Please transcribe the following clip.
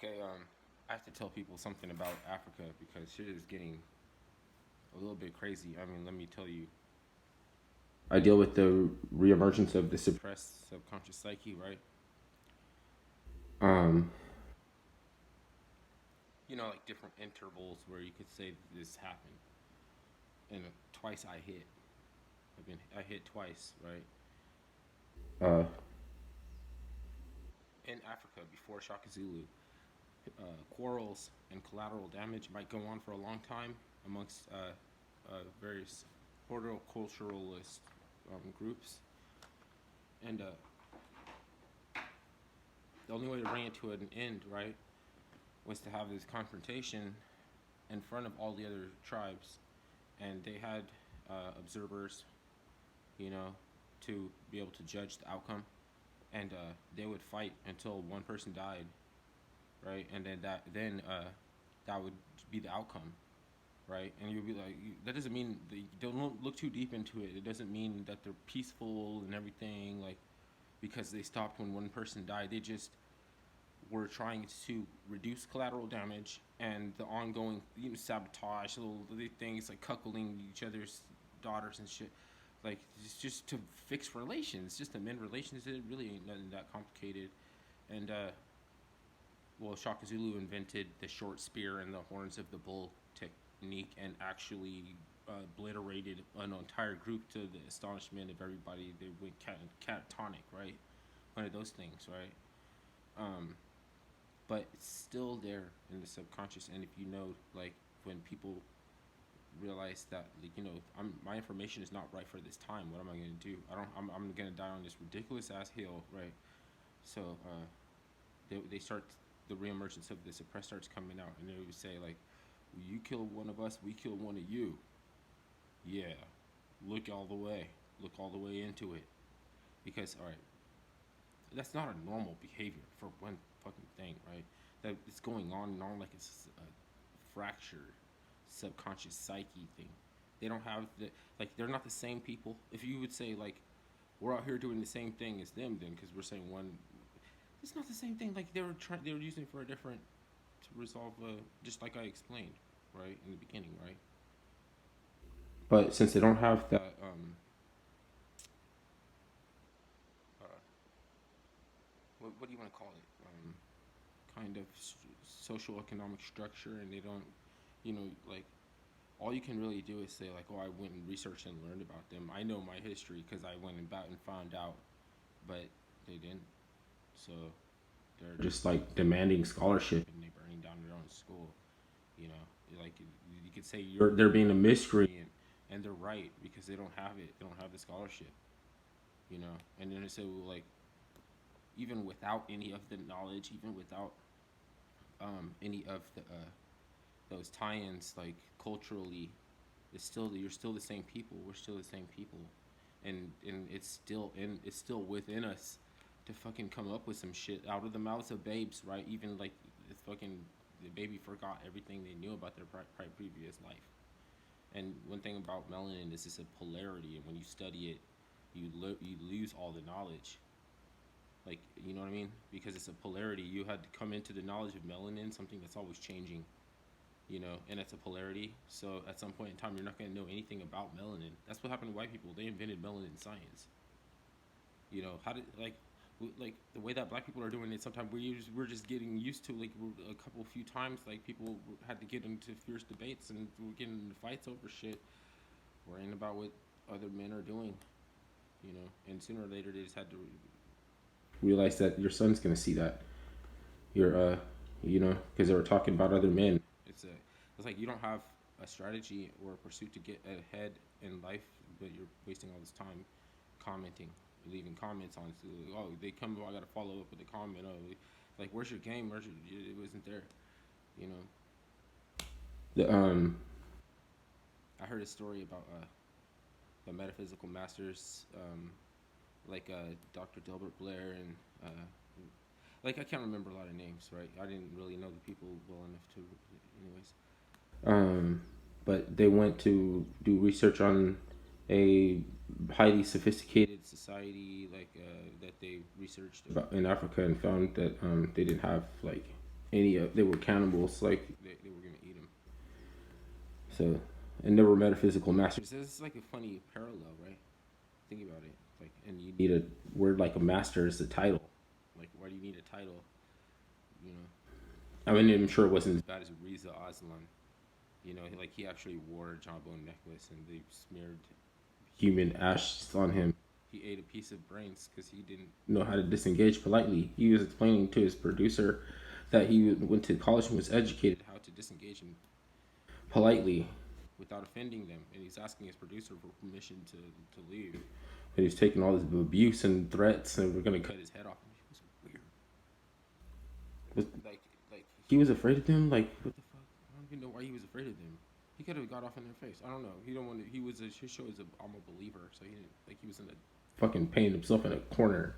Okay, I have to tell people something about Africa because shit is getting a little bit crazy. I mean, let me tell you. I deal with the reemergence of the suppressed subconscious psyche, right? Um, like different intervals where you could say this happened, and twice I hit. I hit twice, right? Uh, in Africa before Shaka Zulu, quarrels and collateral damage might go on for a long time amongst various horticulturalist groups, and the only way to bring it to an end, right, was to have this confrontation in front of all the other tribes, and they had observers, you know, to be able to judge the outcome, and they would fight until one person died, right, and that would be the outcome, right? And you'll be like, that doesn't mean don't look too deep into it. It doesn't mean that they're peaceful and everything, like because they stopped when one person died. They just were trying to reduce collateral damage and the ongoing, sabotage, little things like cuckolding each other's daughters and shit. Like it's just to fix relations, just to mend relations. It really ain't nothing that complicated. And well, Shaka Zulu invented the short spear and the horns of the bull technique and actually obliterated an entire group to the astonishment of everybody. They went catatonic, right? One of those things, right? Um, but it's still there in the subconscious. And if you know, like, when people realize that, like, my information is not right for this time, what am I going to do? I'm going to die on this ridiculous ass hill, right? So they start, the reemergence of the suppressed starts coming out, and they would say, like, you killed one of us, we killed one of you. Yeah, look all the way. Look all the way into it. Because, all right, that's not a normal behavior for one fucking thing, right? That it's going on and on like it's a fractured subconscious psyche thing. They don't have they're not the same people. If you would say, like, we're out here doing the same thing as them, then because we're saying one, it's not the same thing. Like they were using it for a different to resolve, just like I explained, right in the beginning, right? But since they don't have that, uh, what do you want to call it? Kind of social economic structure, and they don't, like, all you can really do is say, like, oh, I went and researched and learned about them. I know my history because I went about and found out, but they didn't. So they're just like demanding scholarship and they burning down their own school. You know, like you could say they're being a miscreant, and they're right because they don't have it. They don't have the scholarship. And then they say, well, like, even without any of the knowledge, even without any of those tie-ins, like culturally, you're still the same people. We're still the same people, and it's still within us to fucking come up with some shit out of the mouths of babes, right? Even like the baby forgot everything they knew about their previous life. And one thing about melanin is it's a polarity, and when you study it, you lose all the knowledge. Like, you know what I mean? Because it's a polarity. You had to come into the knowledge of melanin, something that's always changing, and it's a polarity. So at some point in time, you're not going to know anything about melanin. That's what happened to white people. They invented melanin science. How did, like the way that black people are doing it, sometimes we're just getting used to, like, a couple few times, like, people had to get into fierce debates and we're getting into fights over shit, worrying about what other men are doing, and sooner or later they just had to realize that your son's gonna see that you're, because they were talking about other men. It's like you don't have a strategy or a pursuit to get ahead in life, but you're wasting all this time commenting, leaving comments on. So, oh, they come, I gotta follow up with a comment. Oh, like, where's your game? It wasn't there, you know. The I heard a story about the metaphysical masters, Dr. Delbert Blair, and like, I can't remember a lot of names, right? I didn't really know the people well enough to, anyways. But they went to do research on a highly sophisticated society, like, that they researched about in Africa, and found that they didn't have, like, any they were cannibals, like they were gonna eat him. So, and they were metaphysical masters. This is like a funny parallel, right? Think about it. Like, and you need a word like a master is a title. Like, why do you need a title? You know, I mean, I'm sure it wasn't as bad as Riza Aslan. You know, like he actually wore a jawbone necklace, and they smeared human ash on him. He ate a piece of brains because he didn't know how to disengage politely. He was explaining to his producer that he went to college and was educated how to disengage him politely without offending them, and he's asking his producer for permission to leave. And he's taking all this abuse and threats, and we're gonna cut his head off. It was weird. Like he was afraid of them. Like what the fuck? I don't even know why he was afraid of them. He could have got off in their face. I don't know. He don't want to. He was his show is I'm a believer, so he didn't like he was in a fucking painting himself in a corner.